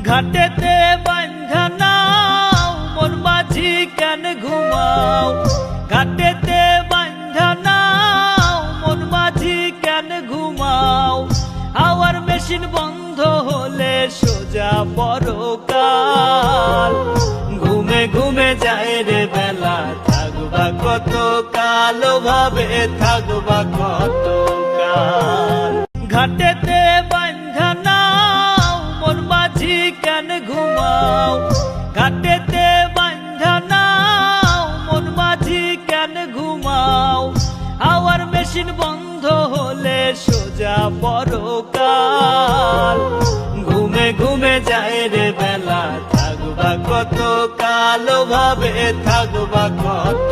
ঘাটেতে বান্ধা নাও মন মাঝি কেন ঘুমাও, ঘাটেতে বান্ধা নাও মন মাঝি কেন ঘুমাও। হাওয়ার মেশিন বন্ধ হলে সোজা পরকাল, ঘুমে ঘুমে যায় রে বেলা, থাকবা কত কাল ভাবে থাকবা কত কাল। ঘাটেতে বান্ধা নাও মন মাঝি কেন ঘুমাও, ঘাটেতে বান্ধা নাও মন মাঝি কেন ঘুমাও। হাওয়ার মেশিন বন্ধ হলে সোজা পরকাল, ঘুমে ঘুমে যায় রে বেলা, থাকবা কত কাল ভাবে থাকবা কত